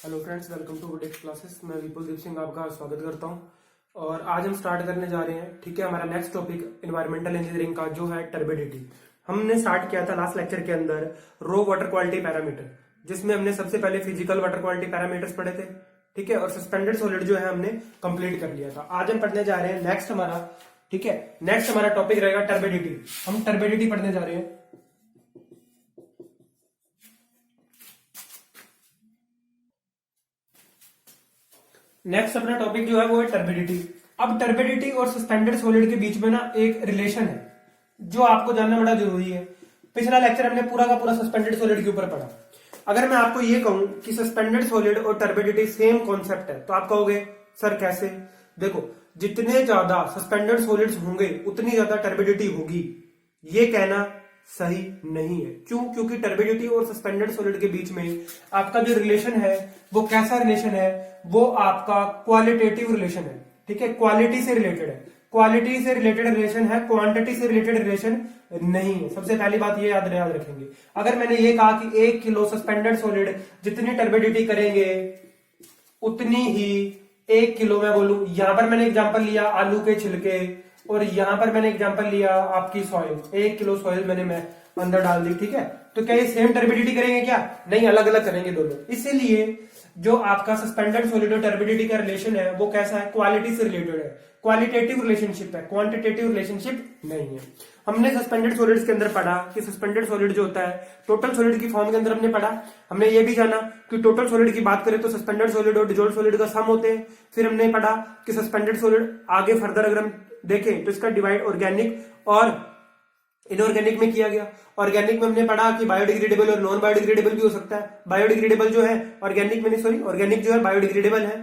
Hello friends, welcome to Budex classes. मैं विपुलदीप सिंह आपका स्वागत करता हूं और आज हम स्टार्ट करने जा रहे हैं। ठीक है, हमारा नेक्स्ट टॉपिक एनवायरमेंटल इंजीनियरिंग का जो है टर्बिडिटी। हमने स्टार्ट किया था लास्ट लेक्चर के अंदर रो वाटर क्वालिटी पैरामीटर, जिसमें हमने सबसे पहले फिजिकल वाटर क्वालिटी पैरामीटर्स पढ़े थे। ठीक है, और सस्पेंडेड सॉलिड जो है हमने कंप्लीट कर लिया था। आज हम पढ़ने जा रहे हैं नेक्स्ट हमारा, ठीक है, नेक्स्ट हमारा टॉपिक रहेगा टर्बिडिटी। हम टर्बिडिटी पढ़ने जा रहे हैं। नेक्स्ट अपना टॉपिक जो है वो है टर्बिडिटी। अब टर्बिडिटी और सस्पेंडेड सॉलिड के बीच में ना एक रिलेशन है जो आपको जानना बड़ा जरूरी है। पिछला लेक्चर हमने पूरा का पूरा सस्पेंडेड सॉलिड के ऊपर पढ़ा। अगर मैं आपको ये कहूं कि सस्पेंडेड सॉलिड और टर्बिडिटी सेम कॉन्सेप्ट है तो आप कहोगे सर कैसे? देखो, जितने ज्यादा सस्पेंडेड सॉलिड्स होंगे उतनी ज्यादा टर्बिडिटी होगी, ये कहना सही नहीं है। क्यों? क्योंकि टर्बिडिटी और सस्पेंडेड सॉलिड के बीच में आपका जो रिलेशन है वो कैसा रिलेशन है? वो आपका क्वालिटेटिव रिलेशन है। ठीक है, क्वालिटी से रिलेटेड है। क्वालिटी से रिलेटेड रिलेशन है, क्वांटिटी से रिलेटेड रिलेशन नहीं है। सबसे पहली बात ये याद रखेंगे। अगर मैंने ये कहा कि 1 किलो सस्पेंडेड सॉलिड जितनी टर्बिडिटी करेंगे उतनी ही 1 किलो, मैं बोलूं, यहां पर मैंने एग्जांपल लिया आलू के छिलके और यहां पर मैंने एग्जांपल लिया आपकी सॉइल। 1 किलो सॉइल मैं अंदर डाल दी। ठीक है, तो क्या ये सेम टर्बिडिटी करेंगे? क्या नहीं, अलग अलग करेंगे दोनों। इसीलिए जो आपका सस्पेंडेड सॉलिड और टर्बिडिटी का रिलेशन है वो कैसा है? क्वालिटी से रिलेटेड है, क्वालिटेटिव रिलेशनशिप है, क्वांटिटेटिव रिलेशनशिप नहीं है। हमने सस्पेंडेड सॉलिड्स के अंदर पढ़ा कि सस्पेंडेड सॉलिड जो होता है टोटल सॉलिड की फॉर्म के अंदर हमने पढ़ा। हमने ये भी जाना कि टोटल सॉलिड की बात करें तो सस्पेंडेड सॉलिड और डिजोल्व सॉलिड का सम होते हैं। फिर हमने पढ़ा कि सस्पेंडेड सॉलिड आगे फर्दर अगर हम देखें तो इसका डिवाइड ऑर्गेनिक और इनऑर्गेनिक में किया गया। ऑर्गेनिक में हमने पढ़ा कि बायोडिग्रेडेबल और नॉन बायोडिग्रेडेबल भी हो सकता है। बायोडिग्रेडेबल जो है ऑर्गेनिक जो है बायोडिग्रेडेबल है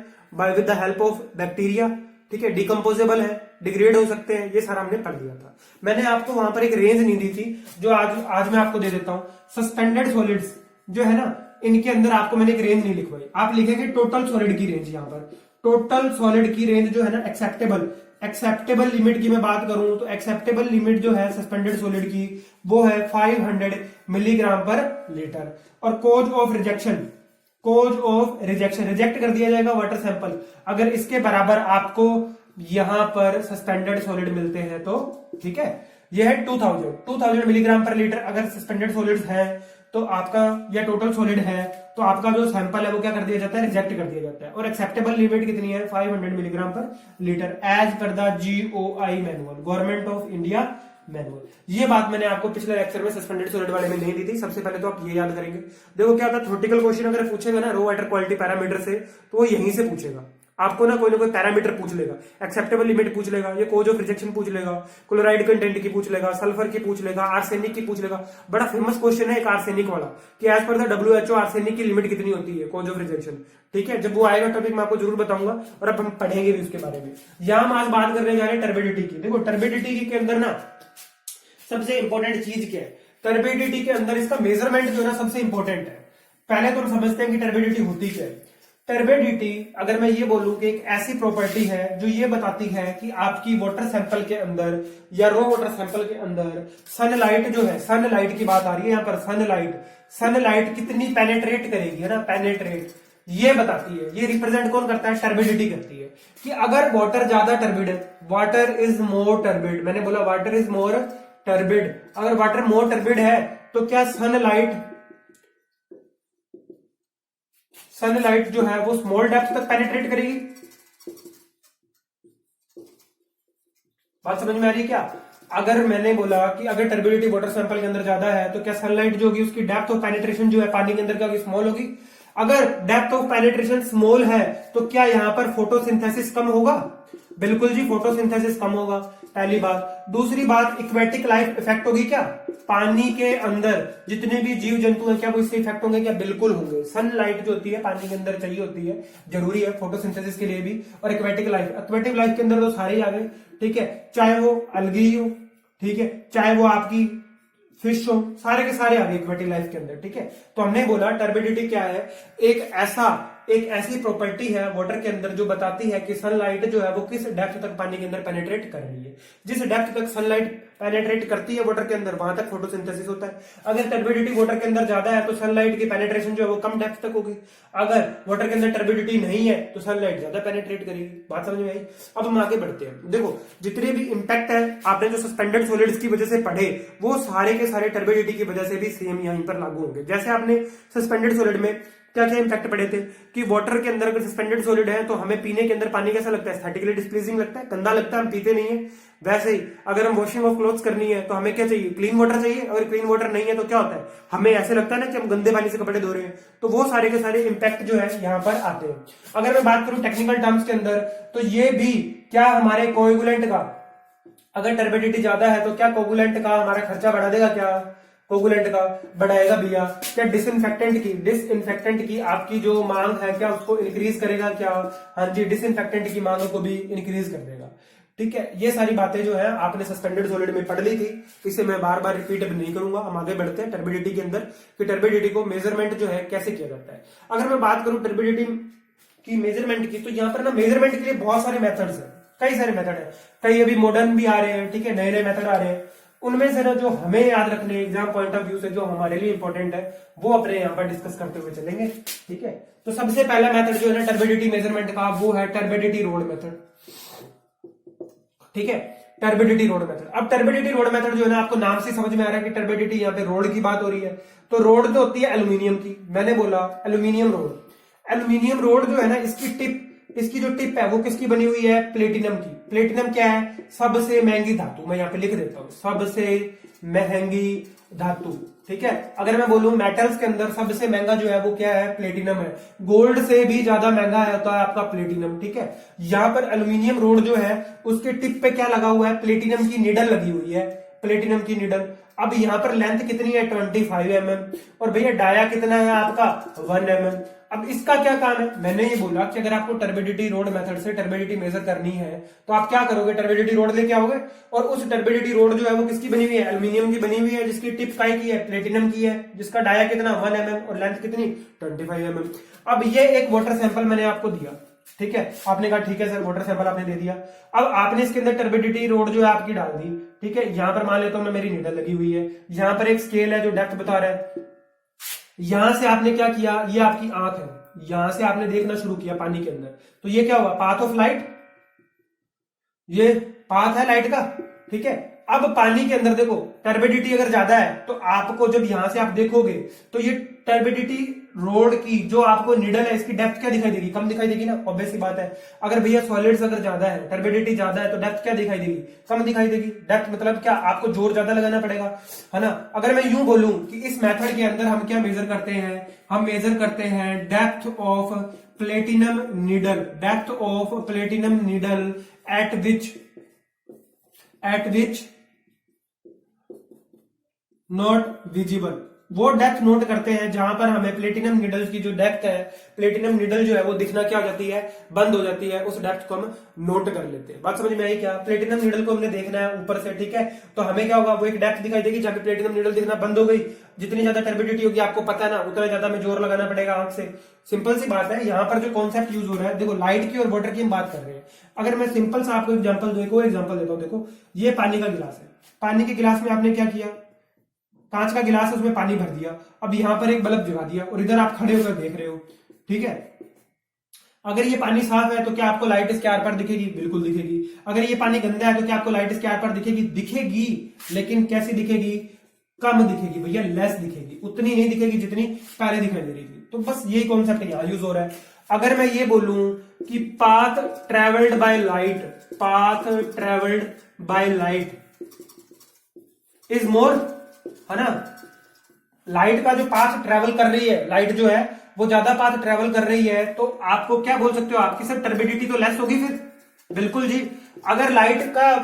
with the help of bacteria. ठीक है, डिकम्पोजेबल है, डिग्रेड हो सकते हैं। ये सारा हमने पढ़ लिया था। मैंने आपको वहां पर एक रेंज नहीं दी थी जो आज मैं आपको दे देता हूं। सस्पेंडेड सॉलिड्स जो है ना, इनके अंदर आपको मैंने एक रेंज नहीं लिखवाई। आप लिखेंगे टोटल सॉलिड की रेंज। यहां पर टोटल सॉलिड की रेंज जो है ना, एक्सेप्टेबल लिमिट की मैं बात करूं तो एक्सेप्टेबल लिमिट जो है सस्पेंडेड सॉलिड की वो है 500 मिलीग्राम पर लीटर। और कोज ऑफ रिजेक्शन, रिजेक्ट कर दिया जाएगा वाटर सैंपल अगर इसके बराबर आपको यहां पर सस्पेंडेड सॉलिड मिलते हैं तो। ठीक है, यह है 2000 मिलीग्राम पर लीटर अगर सस्पेंडेड सॉलिड्स है तो आपका, या टोटल सॉलिड है तो आपका जो सैंपल है वो क्या कर दिया जाता है? रिजेक्ट कर दिया जाता है। और एक्सेप्टेबल लिमिट कितनी है? 500 मिलीग्राम पर litre as per the GOI manual, government of India manual. ये बात मैंने आपको पिछले लेक्चर में सस्पेंडेड सॉलिड वाले में नहीं दी थी। सबसे पहले तो आप ये याद करेंगे। देखो क्या होता है, थ्योरेटिकल क्वेश्चन अगर पूछेगा ना रो वाटर क्वालिटी पैरामीटर से तो वो यहीं से पूछेगा। आपको ना कोई पैरामीटर पूछ लेगा, एक्सेप्टेबल लिमिट पूछ लेगा, ये कोज ऑफ रिजेक्शन पूछ लेगा, क्लोराइड कंटेंट की पूछ लेगा, सल्फर की पूछ लेगा, आर्सेनिक की पूछ लेगा। बड़ा फेमस क्वेश्चन है एक आर्सेनिक वाला कि as per the WHO arsenic की लिमिट कितनी होती है, कोज ऑफ रिजेक्शन। ठीक है, जब वो आएगा टॉपिक मैं आपको जरूर बताऊंगा और अब हम पढ़ेंगे भी उसके बारे में। यहां हम आज बात करने जा रहे हैं टर्बिडिटी की। देखो, टर्बिडिटी के अंदर ना सबसे इंपॉर्टेंट चीज क्या है? टर्बिडिटी के अंदर इसका मेजरमेंट जो है ना सबसे इंपॉर्टेंट है। पहले तो हम समझते हैं कि टर्बिडिटी होती क्या है। टर्बिडिटी, अगर मैं ये बोलूं कि एक ऐसी प्रॉपर्टी है जो ये बताती है कि आपकी वाटर सैंपल के अंदर या रो वाटर सैंपल के अंदर सनलाइट जो है, सनलाइट की बात आ रही है यहां पर, सनलाइट कितनी पेनेट्रेट करेगी, है ना, पेनेट्रेट, ये बताती है। ये रिप्रेजेंट कौन करता है? टर्बिडिटी करती है। कि अगर वाटर ज्यादा टर्बिड है, वाटर इज मोर टर्बिड, मैंने बोला वाटर इज मोर टर्बिड, अगर वाटर मोर टर्बिड है तो क्या सनलाइट जो है वो स्मॉल डेप्थ तक पेनिट्रेट करेगी? बात समझ में आ रही है क्या? अगर मैंने बोला कि अगर टर्बिडिटी वाटर सैंपल के अंदर ज्यादा है तो क्या सनलाइट जो होगी उसकी डेप्थ ऑफ पेनिट्रेशन जो है पानी के अंदर क्या होगी? स्मॉल होगी। अगर डेप्थ ऑफ पेनिट्रेशन स्मॉल है तो क्या यहां पर फोटोसिंथेसिस कम होगा? बिल्कुल जी, फोटोसिंथेसिस कम होगा, पहली बात। दूसरी बात, इक्वेटिक लाइफ इफेक्ट होगी क्या? पानी के अंदर जितने भी जीव जंतु हैं क्या वो इससे इफेक्ट होंगे? क्या बिल्कुल होंगे। सनलाइट जो होती है पानी के अंदर चाहिए होती है, जरूरी है फोटोसिंथेसिस के लिए भी। और इक्वेटिक लाइफ के अंदर तो सारे ही आ गए। ठीक है, चाहे वो अलगी हो, ठीक है, चाहे वो आपकी फिश हो, सारे के सारे आ गए इक्वेटिक लाइफ के अंदर। ठीक है, तो हमने बोला टर्बिडिटी क्या है? एक ऐसी प्रॉपर्टी है वाटर के अंदर जो बताती है कि सनलाइट जो है वो किस डेप्थ तक पानी के अंदर पेनिट्रेट कर रही है। जिस डेप्थ तक सनलाइट पेनेट्रेट करती है वाटर के अंदर, वहां तक फोटोसिंथेसिस होता है। अगर टर्बिडिटी वाटर के अंदर ज्यादा है तो सनलाइट की पेनेट्रेशन जो है वो कम डेप्थ तक होगी। अगर वाटर के अंदर टर्बिडिटी नहीं है तो सनलाइट ज्यादा पेनेट्रेट करेगी। बात समझ में आई? अब हम आगे बढ़ते हैं। देखो जितने भी इंपैक्ट है आपने जो सस्पेंडेड सॉलिड्स की वजह से पढ़े, वो सारे के सारे टर्बिडिटी की वजह से भी सेम यहीं पर लागू होंगे। जैसे आपने सस्पेंडेड सॉलिड में क्या क्या इंपैक्ट पढ़े थे कि वाटर के अंदर अगर सस्पेंडेड सॉलिड है तो हमें पीने के अंदर पानी कैसा लगता है? एस्थेटिकली डिस्प्लीजिंग लगता है, गंदा लगता है, हम पीते नहीं है। वैसे ही अगर हम वॉशिंग ऑफ क्लोथ्स करनी है तो हमें क्या चाहिए? क्लीन वाटर चाहिए। अगर क्लीन वाटर नहीं है तो क्या होता है? हमें ऐसे लगता है ना कि हम गंदे पानी से कपड़े धो रहे हैं। तो वो सारे के सारे इंपैक्ट जो है यहाँ पर आते हैं। अगर मैं बात करूं टेक्निकल टर्म्स के अंदर तो ये भी क्या हमारे कोएगुलेंट का, अगर टर्बिडिटी ज्यादा है तो क्या कोएगुलेंट का हमारा खर्चा बढ़ा देगा? क्या कोएगुलेंट का बढ़ाएगा भैया? क्या डिसइंफेक्टेंट की आपकी जो मांग है क्या उसको इंक्रीज करेगा? क्या? हाँ जी, डिसइंफेक्टेंट की मांग को भी इंक्रीज कर देगा। ठीक है, ये सारी बातें जो है आपने सस्पेंडेड सॉलिड में पढ़ ली थी, इसे मैं बार बार रिपीट अब नहीं करूंगा। हम आगे बढ़ते हैं टर्बिडिटी के अंदर कि टर्बिडिटी को मेजरमेंट जो है कैसे किया जाता है। अगर मैं बात करूं टर्बिडिटी की मेजरमेंट की, तो यहाँ पर ना मेजरमेंट के लिए बहुत सारे मेथड्स हैं, कई सारे मेथड है, कई अभी मॉडर्न भी आ रहे हैं। ठीक है, नए नए मेथड आ रहे हैं। उनमें से ना जो हमें याद रखने एग्जाम पॉइंट ऑफ व्यू से जो हमारे लिए इंपॉर्टेंट है वो अपने यहाँ पर डिस्कस करते हुए चलेंगे। ठीक है, तो सबसे पहला मेथड जो है ना टर्बिडिटी मेजरमेंट का, वो है टर्बिडिटी रोड मेथड। ठीक है, टर्बिडिटी रोड मेथड। अब टर्बिडिटी रोड मेथड जो है ना आपको नाम से समझ में आ रहा है कि टर्बिडिटी यहाँ पे रोड की बात हो रही है। तो रोड जो होती है एल्यूमिनियम की, मैंने बोला एल्यूमिनियम रोड। एल्यूमिनियम रोड जो है ना इसकी जो टिप है वो किसकी बनी हुई है? प्लेटिनम की। प्लेटिनम क्या है? सबसे महंगी धातु। मैं यहाँ पे लिख देता हूं, सबसे महंगी धातु। ठीक है, अगर मैं बोलूं मेटल्स के अंदर सबसे महंगा जो है वो क्या है? प्लेटिनम है। गोल्ड से भी ज्यादा महंगा होता है आपका प्लेटिनम। ठीक है, यहाँ पर एल्यूमिनियम रोड जो है उसके टिप पे क्या लगा हुआ है? प्लेटिनम की निडल लगी हुई है, प्लेटिनम की निडल। अब यहाँ पर लेंथ कितनी है? 25 mm। और भैया डाया कितना है आपका? 1 mm। अब इसका क्या काम है? मैंने ये बोला कि अगर आपको टर्बिडिटी रोड मेथड से टर्बिडिटी मेजर करनी है तो आप क्या करोगे? टर्बिडिटी रोड लेके आओगे, और उस टर्बिडिटी रोड जो है वो किसकी बनी हुई है? एल्यूमिनियम की बनी हुई है, जिसकी टिप काय की है? प्लेटिनम की है, जिसका डाया कितना? 1 mm और लेंथ कितनी? 25 mm। अब ये एक वाटर सैंपल मैंने आपको दिया। ठीक है, आपने कहा ठीक है सर वाटर सैंपल आपने दे दिया। अब आपने इसके अंदर टर्बिडिटी रोड जो है आपकी डाल दी। ठीक है, यहां पर मान लेता हूं मैं, मेरी नीडल लगी हुई है, यहां पर एक स्केल है जो डेप्थ बता रहा है। यहां से आपने क्या किया? ये आपकी आंख है, यहां से आपने देखना शुरू किया पानी के अंदर, तो ये क्या हुआ? पाथ ऑफ लाइट, ये पाथ है लाइट का। ठीक है, अब पानी के अंदर देखो टर्बिडिटी अगर ज्यादा है तो आपको जब यहां से आप देखोगे तो ये टर्बिडिटी रोड की जो आपको निडल है इसकी डेप्थ क्या दिखाई देगी? कम दिखाई देगी ना, ऑब्वियस सी बात है। अगर भैया सॉलिड्स अगर ज्यादा है, टर्बिडिटी ज्यादा है, तो डेप्थ क्या दिखाई देगी? कम दिखाई देगी। डेप्थ मतलब क्या? आपको जोर ज्यादा लगाना पड़ेगा, है ना। अगर मैं यूं बोलूं कि इस मेथड के अंदर हम क्या मेजर करते हैं? हम मेजर करते हैं depth of platinum needle, depth of platinum needle eight which not visible. वो डेप्थ नोट करते हैं जहां पर हमें प्लेटिनम निडल की जो डेप्थ है, प्लेटिनम निडल जो है वो दिखना क्या हो जाती है? बंद हो जाती है। उस डेप्थ को हम नोट कर लेते हैं। बात समझ में आई क्या? प्लेटिनम निडल को हमने देखना है ऊपर से। ठीक है, तो हमें क्या होगा? वो एक डेप्थ दिखाई देगी जहां पे प्लेटिनम निडल दिखना बंद हो गई। जितनी ज्यादा टर्बिडिटी होगी आपको पता है ना, उतना ज्यादा हमें जोर लगाना पड़ेगा आंख से। सिंपल सी बात है। यहाँ पर जो कॉन्सेप्ट यूज हो रहा है, देखो लाइट की और वाटर की हम बात कर रहे हैं। अगर मैं सिंपल सा आपको एग्जाम्पल देता हूँ, देखो ये पानी का गिलास है। पानी के गिलास में आपने क्या किया? कांच का गिलास है, उसमें पानी भर दिया। अब यहां पर एक बल्ब जगा दिया और इधर आप खड़े होकर देख रहे हो। ठीक है, अगर ये पानी साफ है तो क्या आपको लाइट इसके आर पार दिखेगी? बिल्कुल दिखेगी। अगर ये पानी गंदा है तो क्या आपको लाइट इसके आर पार दिखेगी? दिखेगी, लेकिन कैसी दिखेगी? कम दिखेगी भैया, लेस दिखेगी। उतनी नहीं दिखेगी जितनी पहले दिखाई दे रही थी। तो बस यही कॉन्सेप्ट यहां यूज हो रहा है। अगर मैं ये बोलूं कि path travelled by light is more, है ना। लाइट का जो पाथ ट्रेवल कर रही है, लाइट जो है वो ज्यादा पाथ ट्रेवल कर रही है, तो आपको क्या बोल सकते हो? आपकी सब टर्बिडिटी तो लेस होगी फिर। बिल्कुल जी। अगर लाइट का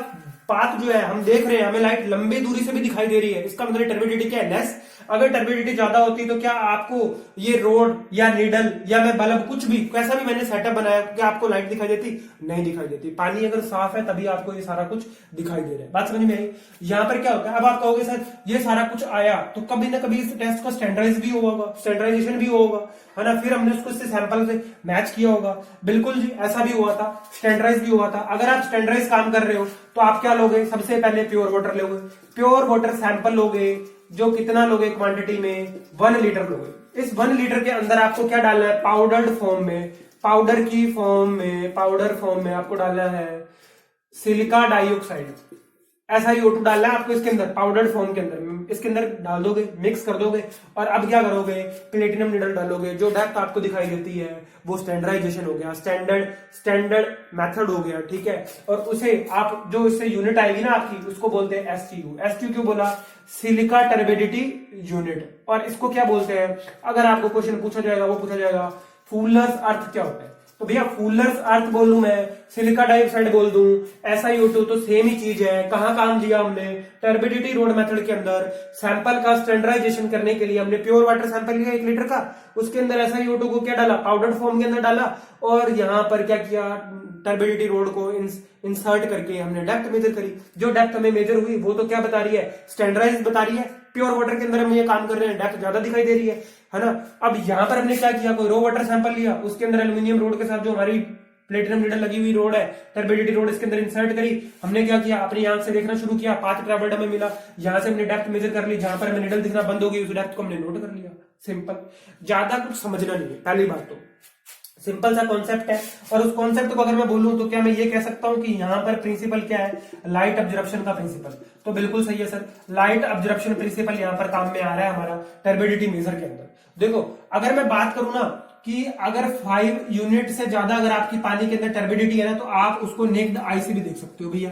पाथ जो है हम देख रहे हैं, हमें लाइट लंबी दूरी से भी दिखाई दे रही है, इसका मतलब टर्बिडिटी क्या है? लेस। अगर टर्बिडिटी ज्यादा होती तो क्या आपको ये रोड या नीडल या मैं बल्ब कुछ भी कैसा भी मैंने सेटअप बनाया, क्या आपको लाइट दिखाई देती? नहीं दिखाई देती। पानी अगर साफ है तभी आपको ये सारा कुछ दिखाई दे रहा है। बात समझ में आई? यहाँ पर क्या होता है, अब आप कहोगे सर ये सारा कुछ आया तो कभी ना कभी इस टेस्ट को स्टैंडर्डाइज भी होगा, स्टैंडर्डाइजेशन भी होगा, है ना, फिर हमने उसको इससे सैंपल से मैच किया होगा। बिल्कुल जी, ऐसा भी हुआ था, स्टैंडर्डाइज भी हुआ था। अगर आप स्टैंडर्डाइज काम कर रहे हो तो आप क्या लोगे? सबसे पहले प्योर वाटर लोगे, प्योर वाटर सैंपल लोगे, जो कितना लोगे क्वांटिटी में? 1 लीटर लोगे। इस 1 लीटर के अंदर आपको क्या डालना है? पाउडर्ड फॉर्म में, पाउडर की फॉर्म में, पाउडर फॉर्म में आपको डालना है सिलिका डाइऑक्साइड। SiO2 डालना है आपको इसके अंदर, पाउडर्ड फॉर्म के अंदर। इसके अंदर डाल दोगे, मिक्स कर दोगे, और अब क्या करोगे? प्लेटिनम नीडल डालोगे। जो डेप्थ आपको दिखाई देती है वो स्टैंडर्डाइजेशन हो गया, स्टैंडर्ड मेथड हो गया, ठीक है। और उसे आप जो इससे यूनिट आएगी ना आपकी, उसको बोलते हैं STU। STU क्यों बोला? Silica turbidity unit. और इसको क्या बोलते हैं? अगर आपको क्वेश्चन पूछा जाएगा, वो पूछा जाएगा फूलर्स अर्थ क्या होता है। तो भैया फूलर्स अर्थ बोल दूं मैं, सिलिका डाइऑक्साइड बोल दूं, SiO2 तो सेम ही चीज है। कहां काम दिया हमने? टर्बिडिटी रोड मेथड के अंदर। सैंपल का स्टैंडर्डाइजेशन करने के लिए हमने प्योर वाटर सैंपल लिया 1 लीटर का, उसके अंदर SiO2 को क्या डाला? पाउडर फॉर्म के अंदर डाला, और यहां पर क्या किया? टर्बिडिटी रोड को इंसर्ट करके हमने डेप्थ मेजर करी। जो डेप्थ हमें मेजर हुई वो तो क्या बता रही है? स्टैंडर्डाइज बता रही है। प्योर वाटर के अंदर हम ये काम कर रहे हैं, डेप्थ ज्यादा दिखाई दे रही है ना। अब यहां पर हमने क्या किया? कोई रो वाटर सैंपल लिया, उसके अंदर एल्यूमिनियम रोड के साथ जो हमारी प्लेटिनम नीडल लगी हुई रोड है, टर्बिडिटी रोड, इसके अंदर इंसर्ट करी। हमने क्या किया? अपनी आंख से देखना शुरू किया, पाथ ट्रैवल्ड हमें मिला, यहां से हमने डेप्थ मेजर कर ली, जहां पर हमें नीडल दिखना बंद हो गई उस डेप्थ को हमने नोट कर लिया। सिंपल, ज्यादा कुछ समझना नहीं है। पहली बात तो सिंपल सा कॉन्सेप्ट है, और उस कॉन्सेप्ट को अगर मैं बोलूं तो क्या मैं ये कह सकता हूं कि यहां पर प्रिंसिपल क्या है? लाइट ऑब्जर्प्शन का प्रिंसिपल। तो बिल्कुल सही है सर, लाइट ऑब्जर्प्शन प्रिंसिपल यहां पर काम में आ रहा है हमारा टर्बिडिटी मेजर के अंदर। देखो अगर मैं बात करूं ना कि अगर 5 यूनिट से ज्यादा अगर आपकी पानी के अंदर टर्बिडिटी है ना, तो आप उसको नेक्ड आई से भी देख सकते हो भैया।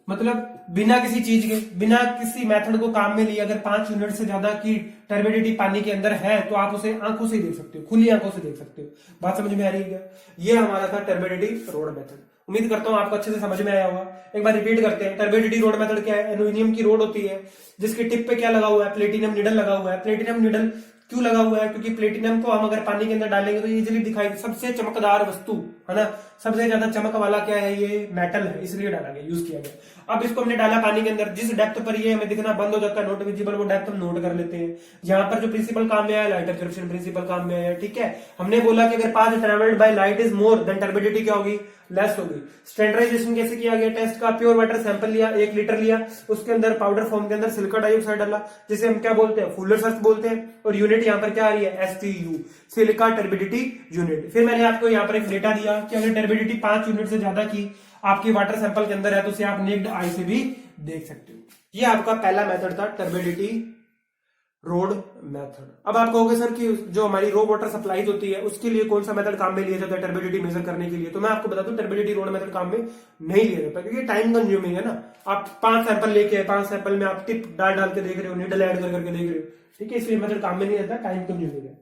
मतलब बिना किसी चीज के, बिना किसी मेथड को काम में लिए अगर 5 यूनिट से ज्यादा की टर्बिडिटी पानी के अंदर है तो आप उसे आंखों से देख सकते हो, खुली आंखों से देख सकते हो। बात समझ में आ रही है क्या? ये हमारा था टर्बिडिटी रोड मेथड। उम्मीद करता हूं आपको अच्छे से समझ में आया होगा। एक बार रिपीट करते हैं। टर्बिडिटी रोड मेथड क्या है? एल्यूमिनियम की रोड होती है जिसकी टिप पे क्या लगा हुआ है? प्लेटिनम नीडल लगा हुआ है। प्लेटिनम नीडल क्यों लगा हुआ है? क्योंकि प्लेटिनम को हम अगर पानी के अंदर डालेंगे तो इजीली दिखाई, सबसे चमकदार वस्तु है ना, सबसे ज्यादा चमक वाला क्या है? ये मेटल है, इसलिए डाला गया, यूज किया गया। अब इसको हमने डाला पानी के अंदर, जिस डेप्थ पर ये हमें दिखना बंद हो जाता है, नॉट विजिबल, वो डेप्थ हम नोट कर लेते हैं। यहाँ पर जो प्रिंसिपल काम में आया, लाइट ऑब्जर्प्शन प्रिंसिपल काम में आया, ठीक है। हमने बोला कि अगर path travelled by light is more than turbidity क्या होगी? लेस होगी। स्टैंडर्डाइजेशन कैसे किया गया टेस्ट का? प्योर वाटर सैंपल लिया, 1 लीटर लिया, उसके अंदर पाउडर फॉर्म के अंदर सिलिका डाइऑक्साइड डाला, जिसे हम क्या बोलते हैं? फुलर सर्च बोलते हैं। और यूनिट यहाँ पर क्या आ रही है? STU, silica turbidity unit. फिर मैंने आपको यहाँ पर एक डेटा दिया कि अगर टर्बिडिटी 5 यूनिट से ज्यादा की आपकी वाटर सैंपल के अंदर है तो उसे आप नेक्ड आई से भी देख सकते हो। ये आपका पहला मेथड था, टर्बिडिटी रोड मेथड। अब आप कहोगे सर कि जो हमारी रो वाटर सप्लाई होती है उसके लिए कौन सा मेथड काम में लिया जाता है टर्बिडिटी मेजर करने के लिए? तो मैं आपको बता दूं टर्बिडिटी रोड मेथड काम में नहीं लिया जाता, क्योंकि टाइम कंज्यूमिंग है ना। आप 5 सैंपल लेके 5 सैंपल में आप टिप डाल के देख रहे हो, नीडल ऐड करके देख रहे हो, ठीक है, इसलिए मेथड काम में नहीं आता, टाइम कंज्यूमिंग है।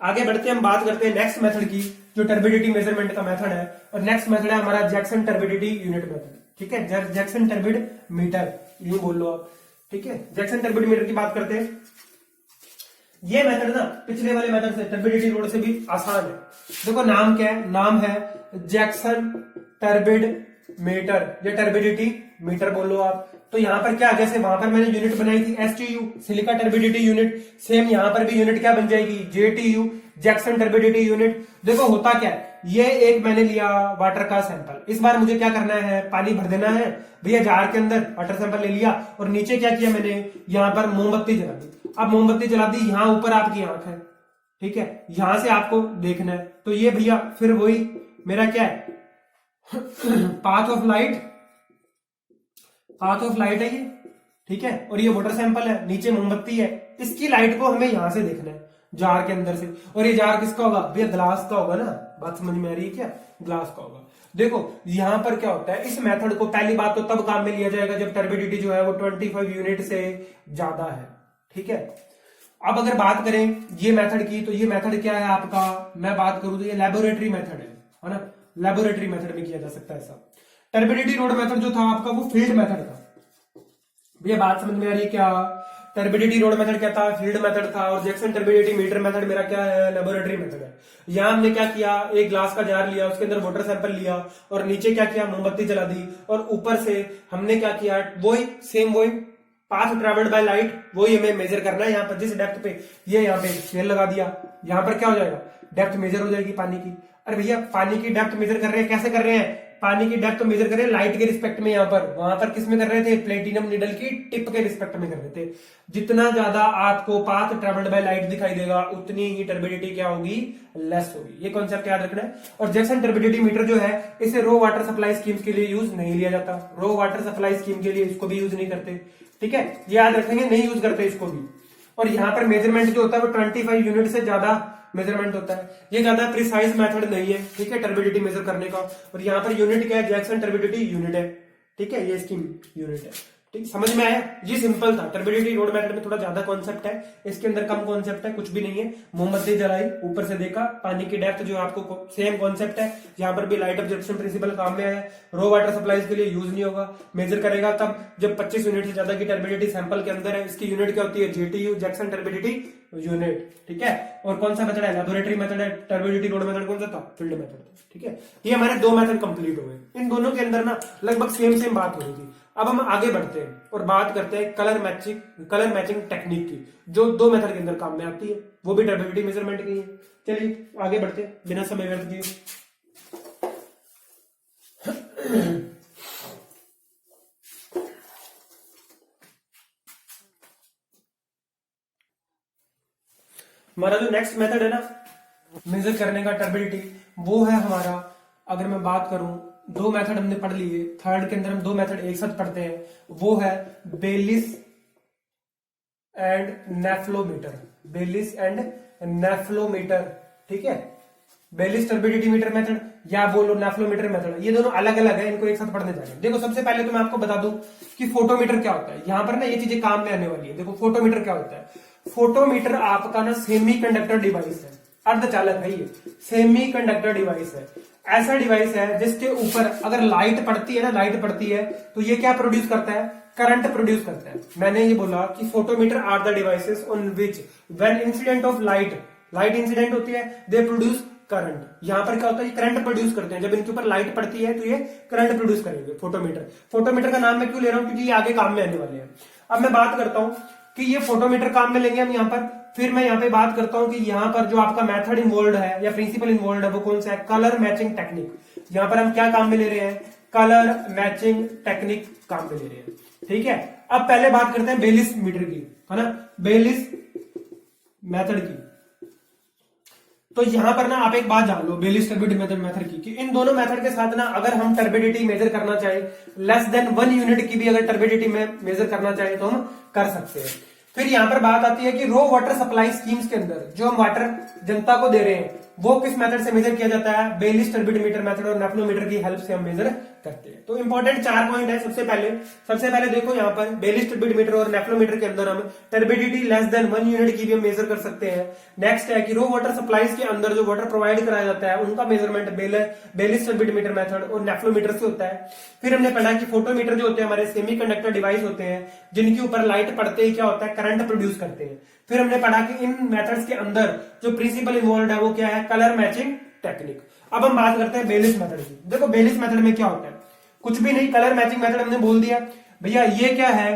आगे बढ़ते हैं, हम बात करते हैं नेक्स्ट मेथड की, जो टर्बिडिटी मेजरमेंट का मेथड है। और नेक्स्ट मेथड है हमारा जैक्सन टर्बिडिटी यूनिट मेथड, ठीक है, जैक्सन टर्बिड मीटर, यूं बोल लो आप, ठीक है। जैक्सन टर्बिड मीटर की बात करते हैं। ये मेथड ना पिछले वाले मेथड से, टर्बिडिटी रोड से भी आसान है। देखो नाम क्या है? नाम है जैक्सन टर्बिड मीटर, या टर्बिडिटी मीटर बोल लो आप। तो यहां पर क्या, जैसे वहां पर मैंने यूनिट बनाई थी STU, silica turbidity unit, same यहां पर भी यूनिट क्या बन जाएगी? JTU, Jackson turbidity unit. देखो होता क्या है, ये एक मैंने लिया वाटर का सैंपल, इस बार मुझे क्या करना है? पानी भर देना है भैया जार के अंदर। वाटर सैंपल ले लिया और नीचे क्या किया मैंने? यहां पर मोमबत्ती जला दी। अब मोमबत्ती जला दी, यहां ऊपर आपकी आंख है, ठीक है, यहां से आपको देखना है। तो ये भैया फिर वही मेरा क्या है? Path of light, path of light है ये, ठीक है। और ये वाटर सैंपल है, नीचे मोमबत्ती है, इसकी लाइट को हमें यहां से देखना है, जार के अंदर से। और ये जार किसका होगा? भैया ग्लास का होगा ना। बात समझ में आ रही है क्या? ग्लास का होगा। देखो यहां पर क्या होता है, इस मेथड को पहली बात तो तब काम में लिया जाएगा जब टर्बिडिटी जो है वो 25 यूनिट से ज्यादा है, ठीक है। अब अगर बात करें ये मेथड की, तो ये मेथड क्या है आपका? मैं बात करूं तो ये लेबोरेटरी मेथड है ना, लेबोरेटरी मेथड में किया जा सकता है ऐसा। टर्बिडिटी रोड मेथड जो था आपका वो फील्ड मेथड था। भैया बात समझ में आ रही है क्या? टर्बिडिटी रोड मेथड क्या था, फील्ड मेथड था, और जैक्सन टर्बिडिटी मीटर मेथड मेरा क्या है, लेबोरेटरी मेथड है। यहाँ हमने क्या किया, एक ग्लास का जार लिया, उसके अंदर वाटर सैंपल लिया और नीचे क्या किया, मोमबत्ती जला दी, और ऊपर से हमने क्या किया, वही पाथ ट्रेवल्ड बाय लाइट, वही हमें मेजर करना है। यहाँ पर जिस डेप्थ पे ये यहाँ पे स्केल लगा दिया, यहाँ पर क्या हो जाएगा, डेप्थ मेजर हो जाएगी पानी की। अरे भैया पानी की डेप्थ मेजर कर रहे हैं, कैसे कर रहे हैं, पानी की डेप्थ मेजर कर रहे हैं लाइट के रिस्पेक्ट में। यहाँ पर वहां पर किस में कर रहे थे, प्लेटिनम निडल की टिप के रिस्पेक्ट में कर रहे थे। जितना ज्यादा आपको पाथ ट्रेवल्ड बाय लाइट दिखाई देगा उतनी ही टर्बिडिटी क्या होगी, लेस होगी। ये कॉन्सेप्ट याद रखना है। और जैक्सन टर्बिडिटी मीटर जो है इसे रो वाटर सप्लाई स्कीम्स के लिए यूज नहीं लिया जाता, रो वाटर सप्लाई स्कीम के लिए इसको भी यूज नहीं करते, ठीक है, ये याद रखेंगे, नहीं यूज करते इसको भी। और यहाँ पर मेजरमेंट जो होता है वो 25 यूनिट से ज्यादा मेजरमेंट होता है, ये ज्यादा प्रिसाइज मेथड नहीं है, ठीक है, टर्बिडिटी मेजर करने का। और यहाँ पर यूनिट क्या है, जैक्सन टर्बिडिटी यूनिट है, ठीक है, ये इसकी यूनिट है, ठीक, समझ में आया। ये सिंपल था। टर्बिडिटी रोड मेथड में थोड़ा ज्यादा कॉन्सेप्ट है, इसके अंदर कम कॉन्सेप्ट है, कुछ भी नहीं है। मोमबत्ती जलाई, ऊपर से देखा, पानी की डेप्थ जो आपको सेम कॉन्सेप्ट है, यहाँ पर भी लाइट ऑब्जर्वेशन प्रिंसिपल काम में आया। रो वाटर सप्लाईज के लिए यूज नहीं होगा, मेजर करेगा तब जब 25 यूनिट से ज्यादा की टर्बिडिटी सैंपल के अंदर है। इसकी यूनिट क्या होती है, जेटीयू, जैक्सन टर्बिडिटी यूनिट, ठीक है। और कौन सा मेथड है, लेबोरेटरी मेथड है। टर्बिडिटी रोड मेथड कौन सा था, फील्ड मेथड था, ठीक है। ये हमारे दो मेथड कंप्लीट हो गए। इन दोनों के अंदर ना लगभग सेम बात हो रही थी। अब हम आगे बढ़ते हैं और बात करते हैं कलर मैचिंग टेक्निक की, जो दो मेथड के अंदर काम में आती है, वो भी टर्बिडिटी मेजरमेंट की है। चलिए आगे बढ़ते हैं बिना समय व्यर्थ किए। हमारा जो नेक्स्ट मेथड है ना मेजर करने का टर्बिडिटी, वो है हमारा, अगर मैं बात करूं, दो मेथड हमने पढ़ लिए, थर्ड के अंदर हम दो मेथड एक साथ पढ़ते हैं, वो है बेलिस एंड नेफ्लोमीटर। बेलिस एंड नेफ्लोमीटर, ठीक है, बेलिस टर्बिडिटी मीटर मेथड या बोलो नेफ्लोमीटर मेथड, ये दोनों अलग अलग है, इनको एक साथ पढ़ने जा रहे हैं। देखो सबसे पहले तो मैं आपको बता दूं कि फोटोमीटर क्या होता है। यहां पर ना ये चीजें काम में आने वाली है। देखो फोटोमीटर क्या होता है, फोटोमीटर आपका ना सेमी कंडक्टर डिवाइस है, अर्धचालक है, ये सेमी कंडक्टर डिवाइस है। ऐसा डिवाइस है जिसके ऊपर अगर लाइट पड़ती है ना, लाइट पड़ती है तो ये क्या प्रोड्यूस करता है, करंट प्रोड्यूस करता है। मैंने ये बोला कि photometer are the devices on which when incident of light incident होती है, दे प्रोड्यूस करंट। यहां पर क्या होता है, ये करंट प्रोड्यूस करते हैं। जब इनके ऊपर लाइट पड़ती है तो ये करंट प्रोड्यूस करेंगे। फोटोमीटर का नाम मैं क्यों ले रहा हूं, क्योंकि ये आगे काम में आने वाले हैं। अब मैं बात करता हूं कि ये फोटोमीटर काम में लेंगे हम यहाँ पर। फिर मैं यहाँ पे बात करता हूं कि यहाँ पर जो आपका मेथड इन्वॉल्व है या प्रिंसिपल इन्वॉल्व है वो कौन सा है, कलर मैचिंग टेक्निक। यहाँ पर हम क्या काम में ले रहे हैं, कलर मैचिंग टेक्निक काम में ले रहे हैं, ठीक है। अब पहले बात करते हैं बेलिस मीटर की, है ना, बेलिस मेथड की। तो यहां पर ना आप एक बात जान लो बेलिस टर्बिडिटी मेथड की, कि इन दोनों मेथड के साथ ना अगर हम टर्बिडिटी मेजर करना चाहे, लेस देन 1 यूनिट की भी अगर टर्बिडिटी में मेजर करना चाहे तो हम कर सकते हैं। फिर यहां पर बात आती है कि रो वाटर सप्लाई स्कीम्स के अंदर जो हम वाटर जनता को दे रहे हैं वो किस मेथड से मेजर किया जाता है, बेलिस टर्बिडिमीटर मेथड और नेफ्लोमीटर की हेल्प से हम मेजर करते हैं। तो इंपॉर्टेंट 4 पॉइंट है। सबसे पहले देखो यहाँ पर बेलिस टर्बिडिमीटर और नेफ्लोमीटर के अंदर हम टर्बिडिटी लेस देन 1 यूनिट की भी हम मेजर कर सकते हैं। नेक्स्ट है कि रो वाटर सप्लाईज के अंदर जो वाटर प्रोवाइड कराया जाता है उनका मेजरमेंट बेलिस टर्बिडिमीटर मेथड और नेफ्लोमीटर से होता है। फिर हमने पढ़ा कि फोटोमीटर जो होते हैं हमारे सेमी कंडक्टर डिवाइस होते हैं जिनके ऊपर लाइट पड़ते ही क्या होता है, करंट प्रोड्यूस करते हैं। फिर हमने पढ़ा कि इन मेथड्स के अंदर जो प्रिंसिपल इन्वॉल्व है वो क्या है, कलर मैचिंग टेक्निक। अब हम बात करते हैं बेलिस मेथड की। देखो बेलिस मेथड में क्या होता है, कुछ भी नहीं, कलर मैचिंग मेथड हमने बोल दिया भैया, ये क्या है,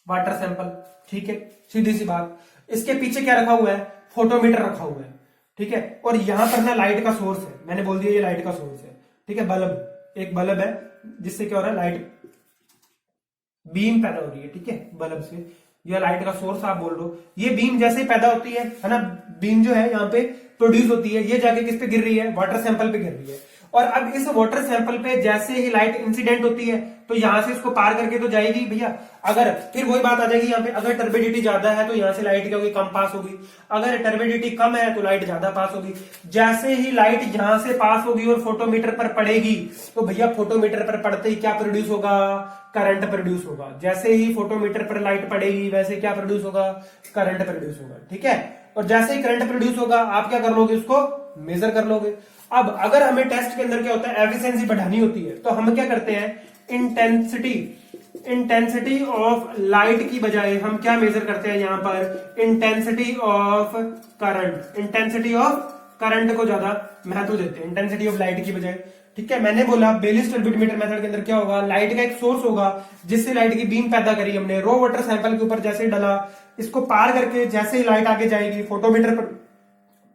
वाटर सैंपल, ठीक है, सीधी सी बात। इसके पीछे क्या रखा हुआ है, फोटोमीटर रखा हुआ है, ठीक है। और यहां पर ना लाइट का सोर्स है, मैंने बोल दिया ये लाइट का सोर्स है, ठीक है। बल्ब, एक बल्ब है जिससे क्या हो रहा है, लाइट बीम पैदा हो रही है, ठीक है, बल्ब से। या लाइट का सोर्स आप बोल लो, ये बीम जैसे ही पैदा होती है ना, बीम जो है यहाँ पे प्रोड्यूस होती है, ये जाके किस पे गिर रही है, वाटर सैंपल पे गिर रही है। और अब इस वाटर सैंपल पे जैसे ही लाइट इंसिडेंट होती है तो यहां से इसको पार करके तो जाएगी भैया। अगर फिर वही बात आ जाएगी यहाँ पे, अगर टर्बिडिटी ज्यादा है तो यहाँ से लाइट क्या होगी, कम पास होगी। अगर टर्बिडिटी कम है तो लाइट ज्यादा पास होगी। जैसे ही लाइट यहां से पास होगी और फोटोमीटर पर पड़ेगी तो भैया फोटोमीटर पर पड़ते ही क्या प्रोड्यूस होगा, करंट प्रोड्यूस होगा। जैसे ही फोटोमीटर पर लाइट पड़ेगी वैसे क्या प्रोड्यूस होगा, करंट प्रोड्यूस होगा, ठीक है। और जैसे ही करंट प्रोड्यूस होगा आप क्या कर लोगे, उसको मेजर कर लोगे। अब अगर हमें टेस्ट के अंदर क्या होता है, एफिशिएंसी बढ़ानी होती है तो हम क्या करते हैं, इंटेंसिटी इंटेंसिटी ऑफ लाइट की बजाय हम क्या मेजर करते हैं यहाँ पर, intensity of current. Intensity of current को ज्यादा महत्व देते हैं इंटेंसिटी ऑफ लाइट की बजाय। ठीक है, मैंने बोला बेलिस टर्बिडोमीटर मेथड के अंदर क्या होगा, लाइट का एक सोर्स होगा जिससे लाइट की बीम पैदा करी हमने, रो वाटर सैंपल के ऊपर जैसे ही डला, इसको पार करके जैसे ही लाइट आगे जाएगी फोटोमीटर पर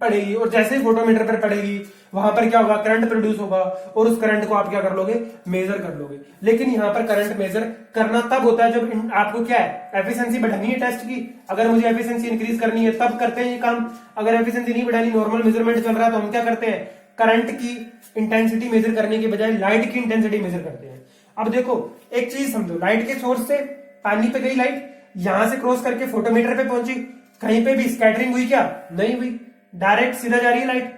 पड़ेगी, और जैसे ही फोटोमीटर पर पड़ेगी वहां पर क्या होगा, करंट प्रोड्यूस होगा, और उस करंट को आप क्या कर लोगे, मेजर कर लोगे। लेकिन यहाँ पर करंट मेजर करना तब होता है जब आपको क्या है, एफिशिएंसी बढ़ानी है टेस्ट की। अगर मुझे एफिशिएंसी इंक्रीज करनी है तब करते हैं ये काम। अगर एफिशिएंसी नहीं बढ़ानी, नॉर्मल मेजरमेंट चल रहा है, तो हम क्या करते हैं, करंट की इंटेंसिटी मेजर करने के बजाय लाइट की इंटेंसिटी मेजर करते हैं। अब देखो एक चीज समझो, लाइट के सोर्स से पानी पे गई लाइट, यहां से क्रॉस करके फोटोमीटर पे पहुंची, कहीं पे भी स्कैटरिंग हुई क्या, नहीं हुई, डायरेक्ट सीधा जा रही है लाइट।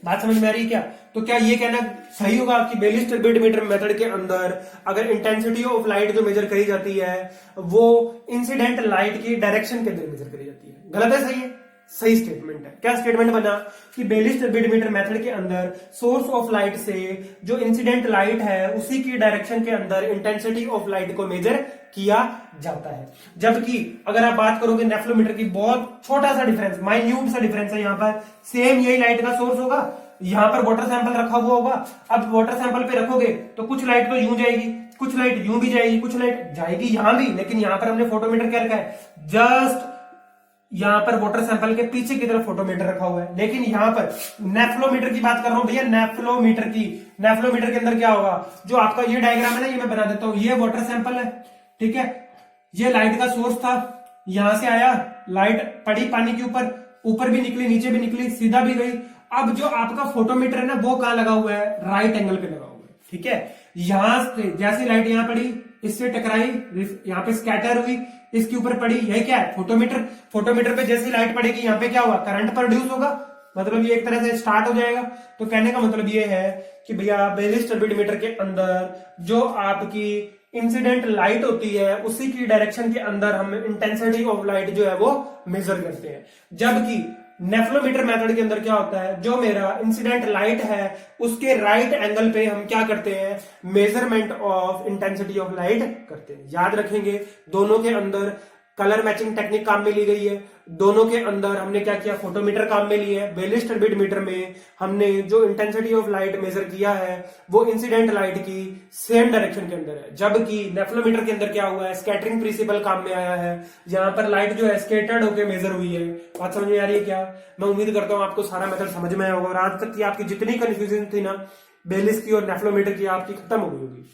बात समझ में आ रही है क्या? तो क्या ये कहना सही होगा कि बेलिस टर्बिडोमीटर मेथड के अंदर अगर इंटेंसिटी ऑफ लाइट जो मेजर करी जाती है वो इंसिडेंट लाइट की डायरेक्शन के अंदर मेजर करी जाती है? गलत है, सही है? सही स्टेटमेंट है। क्या स्टेटमेंट बना कि बेलिस टर्बिडोमीटर मेथड के अंदर सोर्स ऑफ लाइट से जो इंसिडेंट लाइट है उसी की डायरेक्शन के अंदर इंटेंसिटी ऑफ लाइट को मेजर किया जाता है। जबकि अगर आप बात करोगे नेफ्लोमीटर की, बहुत छोटा सा डिफरेंस, माइन्यूट सा डिफरेंस है। यहाँ पर सेम यही लाइट का सोर्स होगा, यहाँ पर वाटर सैंपल रखा हुआ होगा। अब वाटर सैंपल पे रखोगे तो कुछ लाइट तो यूं जाएगी, कुछ लाइट यूं भी जाएगी, कुछ लाइट जाएगी यहां भी, लेकिन यहां पर हमने फोटोमीटर क्या रखा है, जस्ट यहां पर वाटर सैंपल के पीछे की तरफ फोटोमीटर रखा हुआ है। लेकिन यहां पर नेफ्लोमीटर की बात कर रहा हूं भैया, नेफ्लोमीटर की। नेफ्लोमीटर के अंदर क्या होगा, जो आपका ये डायग्राम है ना, ये मैं बना देता हूं, ये वाटर सैंपल है, ठीक है, ये लाइट का सोर्स था, यहां से आया, लाइट पड़ी पानी के ऊपर, ऊपर भी निकली, नीचे भी निकली, सीधा भी गई। अब जो आपका फोटोमीटर है ना, वो कहां लगा हुआ है, राइट एंगल पे लगा हुआ है, ठीक है। यहां से जैसे लाइट यहां पड़ी, इससे टकराई, यहाँ पे स्कैटर हुई, इसके ऊपर पड़ी, यही क्या है, फोटोमीटर। फोटोमीटर पे जैसी लाइट पड़ेगी यहाँ पे क्या हुआ, करंट प्रोड्यूस होगा, मतलब ये एक तरह से स्टार्ट हो जाएगा। तो कहने का मतलब ये है कि भैया बेलिस टर्बिडोमीटर के अंदर जो आपकी इंसिडेंट लाइट होती है उसी की डायरेक्शन के अंदर हम इंटेंसिटी ऑफ लाइट जो है वो मेजर करते हैं। जबकि नेफ्लोमीटर मेथड के अंदर क्या होता है, जो मेरा इंसिडेंट लाइट है उसके राइट एंगल पे हम क्या करते हैं, measurement of intensity of light करते हैं। याद रखेंगे, दोनों के अंदर कलर मैचिंग टेक्निक काम में ली गई है, दोनों के अंदर हमने क्या किया, फोटोमीटर काम में लिए है। बेलिस टर्बिडोमीटर में हमने जो इंटेंसिटी ऑफ लाइट मेजर किया है वो इंसिडेंट लाइट की सेम डायरेक्शन के अंदर है। जबकि नेफ्लोमीटर के अंदर क्या हुआ है, स्कैटरिंग प्रिंसिपल काम में आया है, यहाँ पर लाइट जो है स्कैटर्ड होकर मेजर हुई है। बात समझ में आ रही है क्या? मैं उम्मीद करता हूं आपको सारा मेथड समझ में आया होगा, और आज तक की आपकी जितनी कंफ्यूजन थी ना बेलिस की और नेफ्लोमीटर की, आपकी खत्म हो गई होगी।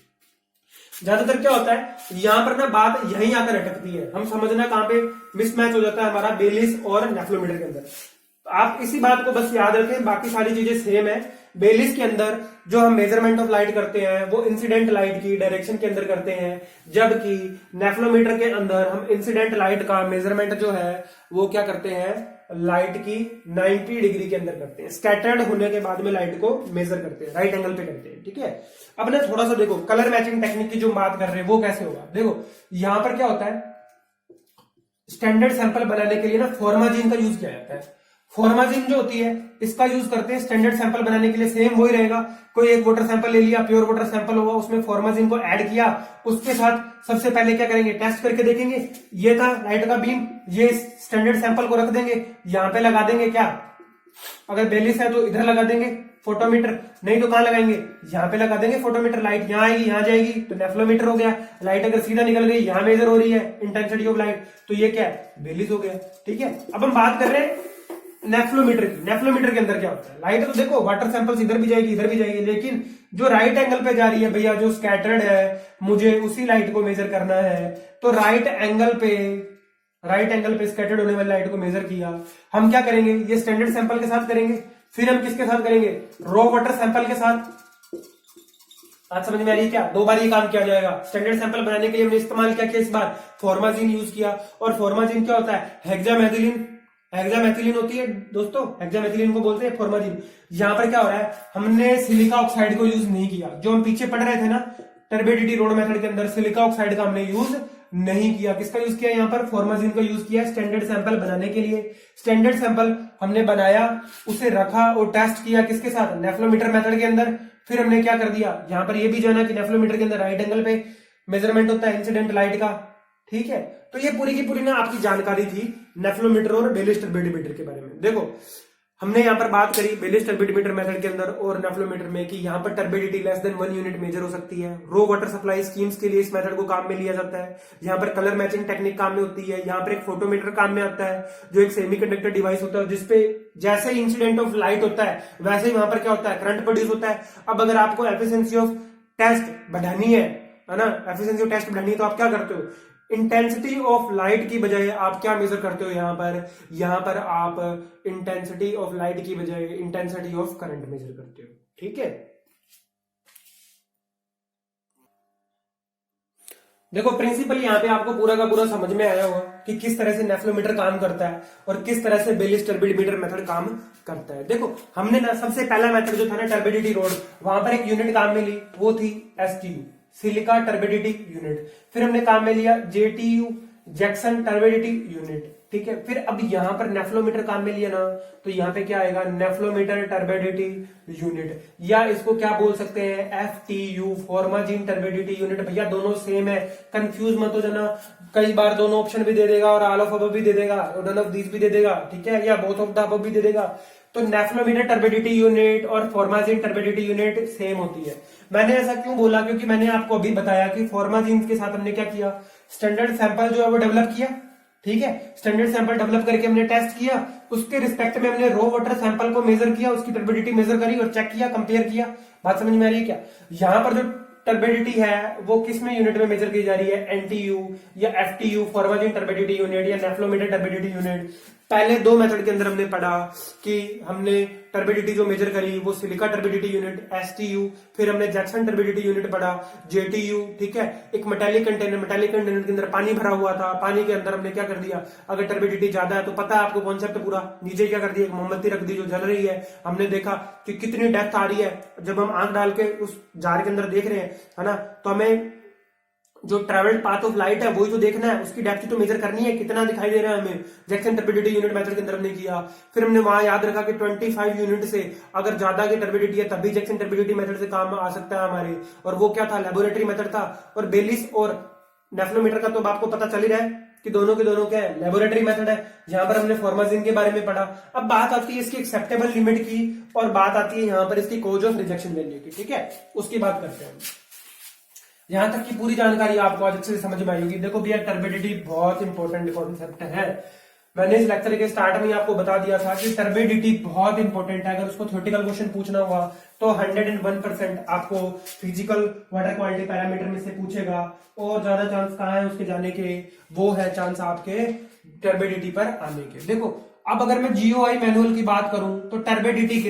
ज्यादातर क्या होता है, यहां पर ना बात यहीं आकर अटकती है, हम समझना कहां पे मिसमैच हो जाता है हमारा बेलिस और नेफ्लोमीटर के अंदर। आप इसी बात को बस याद रखें, बाकी सारी चीजें सेम है। बेलिस के अंदर जो हम मेजरमेंट ऑफ लाइट करते हैं वो इंसिडेंट लाइट की डायरेक्शन के अंदर करते हैं, जबकि नेफ्लोमीटर के अंदर हम इंसिडेंट लाइट का मेजरमेंट जो है वो क्या करते हैं, लाइट की 90 डिग्री के अंदर करते हैं, स्कैटर्ड होने के बाद में लाइट को मेजर करते हैं, राइट एंगल पे करते हैं, ठीक है। अब ना थोड़ा सा देखो कलर मैचिंग टेक्निक की जो बात कर रहे हैं वो कैसे होगा। देखो यहां पर क्या होता है, स्टैंडर्ड सैंपल बनाने के लिए ना फॉर्माजीन का यूज किया जाता है। फॉर्माजीन जो होती है इसका यूज करते हैं स्टैंडर्ड सैंपल बनाने के लिए, सेम वही रहेगा। कोई एक वाटर सैंपल ले लिया, प्योर वाटर सैंपल होगा, उसमें फॉर्माजीन को ऐड किया, उसके साथ सबसे पहले क्या करेंगे, टेस्ट करके देखेंगे, ये था लाइट का बीम, ये स्टैंडर्ड सैंपल को रख देंगे, यहां पे लगा देंगे क्या, अगर बेलिस है तो इधर लगा देंगे फोटोमीटर, नहीं तो कहां लगाएंगे, यहाँ पे लगा देंगे फोटोमीटर। लाइट यहाँ आएगी, यहाँ जाएगी, तो नेफ्लोमीटर हो गया। लाइट अगर सीधा निकल गई, यहाँ मेजर हो रही है इंटेंसिटी ऑफ लाइट, तो ये क्या है, बेलिस हो गया, ठीक है। अब हम बात कर रहे हैं नेफ्लोमीटर की। नेफ्लोमीटर के अंदर क्या होता है, लाइट तो देखो वाटर सैंपल्स इधर भी जाएगी, इधर भी जाएगी, लेकिन जो राइट एंगल पे जा रही है भैया, जो स्कैटर्ड है, मुझे उसी लाइट को मेजर करना है। तो राइट एंगल पे स्कैटर्ड होने वाली लाइट को मेजर किया, हम क्या करेंगे, ये स्टैंडर्ड सैंपल के साथ करेंगे, फिर हम किसके साथ करेंगे, रॉ वाटर सैंपल के साथ। आज समझ में आ रही है क्या? दो बार ये काम किया जाएगा। स्टैंडर्ड सैंपल बनाने के लिए हमने इस्तेमाल क्या किया, इस बार फॉर्माजीन यूज किया। और फॉर्माजीन क्या होता है, हेक्सामेथिलीन होती है दोस्तों, हेक्सामेथिलीन को बोलते हैं फॉर्माजीन। यहां पर क्या हो रहा है, हमने सिलिका ऑक्साइड को यूज नहीं किया, जो हम पीछे पढ़ रहे थे ना टर्बिडिटी रोड मेथड के अंदर, सिलिका ऑक्साइड का हमने यूज नहीं किया। किसका यूज किया, यहाँ पर फॉर्माजीन का यूज किया स्टैंडर्ड सैंपल बनाने के लिए। स्टैंडर्ड सैंपल हमने बनाया, उसे रखा और टेस्ट किया किसके साथ, नेफ्लोमीटर मेथड के अंदर। फिर हमने क्या कर दिया, यहाँ पर ये भी जाना कि नेफ्लोमीटर के अंदर राइट एंगल पे मेजरमेंट होता है इंसिडेंट लाइट का, ठीक है। तो ये पूरी की पूरी ना आपकी जानकारी थी नेफ्लोमीटर और बेलिस टर्बिडोमीटर के बारे में। देखो हमने यहाँ पर बात करी बेलिस टर्बिडोमीटर मेथड के अंदर और नेफ्लोमीटर में कि यहाँ पर turbidity less than 1 unit measure हो सकती है। रो वाटर सप्लाई स्कीम्स के लिए इस मेथड को काम में लिया जाता है। यहाँ पर कलर मैचिंग टेक्निक काम में होती है। यहाँ पर एक फोटोमीटर काम में आता है जो एक सेमीकंडक्टर डिवाइस होता है जिसपे जैसे ही इंसिडेंट ऑफ लाइट होता है वैसे ही वहां पर क्या होता है, करंट प्रोड्यूस होता है। अब अगर आपको एफिशिएंसी ऑफ टेस्ट बढ़ानी है ना, एफिशिएंसी ऑफ टेस्ट बढ़ानी है तो आप क्या करते हो, इंटेंसिटी ऑफ लाइट की बजाय आप क्या मेजर करते हो, यहां पर आप इंटेंसिटी ऑफ लाइट की बजाय इंटेंसिटी ऑफ करंट मेजर करते हो, ठीक है। देखो प्रिंसिपल यहाँ पे आपको पूरा का पूरा समझ में आया होगा कि किस तरह से नेफ्लोमीटर काम करता है और किस तरह से बेलिस टर्बिडोमीटर मेथड काम करता है। देखो हमने ना सबसे पहला मेथड जो था ना टर्बिडिटी रोड, वहां पर एक यूनिट काम में ली, वो थी एसटीयू सिलिका टर्बिडिटी यूनिट। फिर हमने काम में लिया जेटीयू जैक्सन टर्बिडिटी यूनिट, ठीक है। फिर अब यहां पर नेफ्लोमीटर काम में लिया ना, तो यहाँ पे क्या आएगा, नेफ्लोमीटर टर्बिडिटी यूनिट, या इसको क्या बोल सकते हैं एफटीयू फॉर्माजीन टर्बिडिटी यूनिट। भैया दोनों सेम है, कंफ्यूज मत हो जाना, कई बार दोनों ऑप्शन भी दे देगा और ऑल ऑफ अबव भी दे देगा, नन ऑफ दीज भी दे देगा, ठीक है, या बोथ ऑफ द अबव भी दे देगा। तो नेफ्लोमीटर टर्बिडिटी यूनिट और फॉर्माजीन टर्बिडिटी यूनिट सेम होती है। मैंने ऐसा क्यों बोला, क्योंकि मैंने आपको अभी बताया कि फॉर्माजीन के साथ हमने क्या किया, स्टैंडर्ड सैंपल जो है वो डेवलप किया, ठीक है। स्टैंडर्ड सैंपल डेवलप करके हमने टेस्ट किया, उसके रिस्पेक्ट में हमने रो वाटर सैंपल को मेजर किया, उसकी टर्बिडिटी मेजर करी और चेक किया, कंपेयर किया। बात समझ में आ रही है क्या। यहां पर जो टर्बिडिटी है वो किस में यूनिट में मेजर की जा रही है, एनटीयू या एफटीयू फॉर्माजीन टर्बिडिटी यूनिट या नेफ्लोमीटर टर्बिडिटी यूनिट। पहले दो मेथड के अंदर हमने पढ़ा कि हमने टर्बिडिटी जो मेजर करी वो सिलिका टर्बिडिटी यूनिट एसटीयू, फिर हमने जैक्सन टर्बिडिटी यूनिट पढ़ा जेटीयू, ठीक है। एक मेटालिक कंटेनर के अंदर पानी भरा हुआ था, पानी के अंदर हमने क्या कर दिया, अगर टर्बिडिटी ज्यादा है तो पता है आपको कॉन्सेप्ट पूरा, नीचे क्या कर दिया, एक मोमबत्ती रख दी जो जल रही है। हमने देखा कि कितनी डेप्थ आ रही है, जब हम आंख डाल के उस जार के अंदर देख रहे हैं, है ना, तो हमें जो ट्रेवल्ड पाथ ऑफ लाइट है वही तो देखना है, उसकी डेप्थ तो मेजर करनी है, कितना दिखाई दे रहा है हमें, जैक्सन टर्बिडिटी यूनिट मेथड के अंदर हमने किया। फिर हमने वहां याद रखा कि 25 यूनिट से अगर ज्यादा की टर्बिडिटी है तभी जैक्सन टर्बिडिटी मेथड से काम आ सकता है हमारे, और वो क्या था, लेबोरेटरी मेथड था। और बेलिस और नेफ्लोमीटर का तो आपको पता चल ही रहा है कि दोनों के दोनों क्या है, लेबोरेटरी मेथड है। यहाँ पर हमने फॉर्माजीन के बारे में पढ़ा। अब बात आती है इसकी एक्सेप्टेबल लिमिट की और बात आती है यहाँ पर इसकी कॉज ऑफ रिजेक्शन वैल्यू की, ठीक है, उसकी बात करते हैं। यहां तक की पूरी जानकारी आपको आज अच्छे से समझ में आई होगी। देखो भैया टर्बिडिटी बहुत इंपॉर्टेंट कॉन्सेप्ट है। मैंने इस लेक्चर के स्टार्ट में आपको बता दिया था कि टर्बिडिटी बहुत इंपॉर्टेंट है। अगर उसको थ्योरेटिकल क्वेश्चन पूछना हुआ तो 101% आपको फिजिकल वाटर क्वालिटी पैरामीटर में से पूछेगा, और ज्यादा चांस कहाँ है उसके जाने के, वो है चांस आपके टर्बिडिटी पर आने के। देखो अब अगर मैं जीओआई मैनुअल की बात करूं तो टर्बिडिटी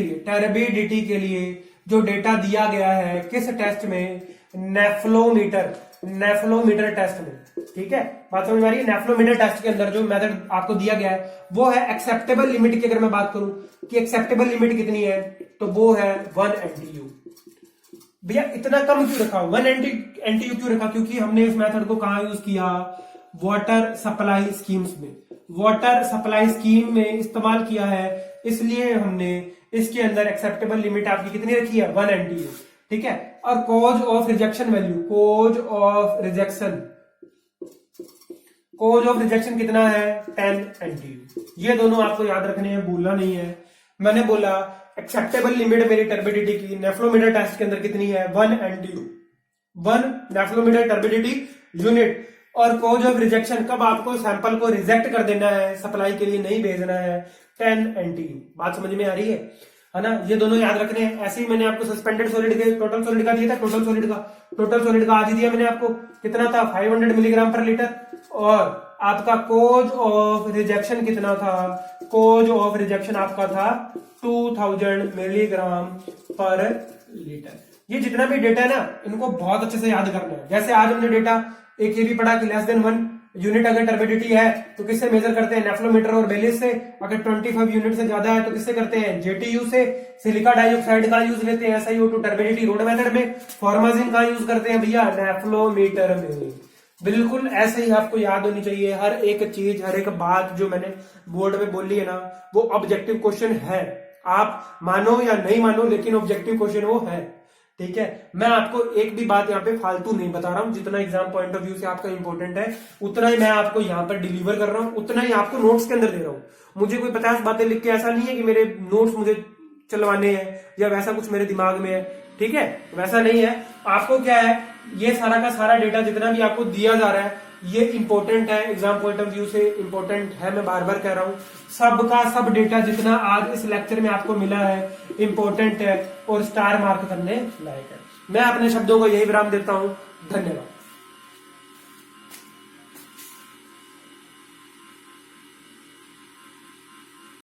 के लिए जो डेटा दिया गया है किस टेस्ट में, नेफ्लोमीटर टेस्ट में, ठीक है, बात समझ में आ रही है। नेफ्लोमीटर टेस्ट के अंदर जो मेथड आपको दिया गया है वो है एक्सेप्टेबल लिमिट की। अगर मैं बात करूं कि एक्सेप्टेबल लिमिट कितनी है तो वो है 1 एनटीयू। भैया इतना कम क्यों रखा, 1 एनटीयू क्यों रखा, क्योंकि हमने इस मेथड को कहां यूज किया, वाटर सप्लाई स्कीम्स में, वाटर सप्लाई स्कीम में इस्तेमाल किया है, इसलिए हमने इसके अंदर एक्सेप्टेबल लिमिट आपकी कितनी रखी है, 1 एनटीयू, ठीक है। और cause of rejection value, cause of rejection कितना है, 10 एनटीयू। ये दोनों आपको याद रखने हैं, भूलना नहीं है। मैंने बोला एक्सेप्टेबल लिमिट मेरी टर्बिडिटी की नेफ्लोमीटर टेस्ट के अंदर कितनी है, 1 एनटीयू, 1 नेफ्लोमीटर टर्बिडिटी यूनिट। और कॉज ऑफ रिजेक्शन, कब आपको सैंपल को रिजेक्ट कर देना है, सप्लाई के लिए नहीं भेजना है, 10 एनटीयू। बात समझ में आ रही है ना, ये दोनों याद रखने हैं। ऐसे ही मैंने आपको सस्पेंडेड सॉलिड के टोटल सॉलिड का दिया था, टोटल सॉलिड का आज ही दिया मैंने आपको, कितना था 500 मिलीग्राम पर लीटर। और आपका कोज ऑफ रिजेक्शन कितना था, कोज ऑफ रिजेक्शन आपका था 2000 मिलीग्राम पर लीटर। ये जितना भी डेटा है ना इनको बहुत अच्छे से याद करना है। जैसे आज हमने डेटा एक ये भी पढ़ा कि लेस देन 1 यूनिट अगर टर्बिडिटी है तो किससे मेजर करते हैं, नेफ्लोमीटर और बेलिस से। अगर 25 यूनिट से ज्यादा है तो किससे करते हैं, जेटीयू से। सिलिका डाइऑक्साइड का यूज लेते हैं SiO2 टर्बिडिटी रोड मेथड में। फॉर्माजीन का यूज करते हैं भैया नेफ्लोमीटर में। बिल्कुल ऐसे ही आपको याद होनी चाहिए हर एक चीज, हर एक बात जो मैंने बोर्ड में बोली है ना, वो ऑब्जेक्टिव क्वेश्चन है। आप मानो या नहीं मानो लेकिन ऑब्जेक्टिव क्वेश्चन वो है। ठीक है। मैं आपको एक भी बात यहाँ पे फालतू नहीं बता रहा हूँ, जितना एग्जाम पॉइंट ऑफ व्यू से आपका इंपॉर्टेंट है उतना ही मैं आपको यहाँ पर डिलीवर कर रहा हूँ, उतना ही आपको नोट्स के अंदर दे रहा हूँ। मुझे कोई 50 बातें लिख के ऐसा नहीं है कि मेरे नोट्स मुझे चलवाने हैं या वैसा कुछ मेरे दिमाग में है, ठीक है, वैसा नहीं है। आपको क्या है, ये सारा का सारा डेटा जितना भी आपको दिया जा रहा है ये इंपॉर्टेंट है, एग्जाम पॉइंट ऑफ व्यू से इंपॉर्टेंट है, मैं बार बार कह रहा हूँ। सबका सब डेटा जितना आज इस लेक्चर में आपको मिला है इंपॉर्टेंट है और स्टार मार्क करने लायक है। मैं अपने शब्दों को यही विराम देता हूँ। धन्यवाद।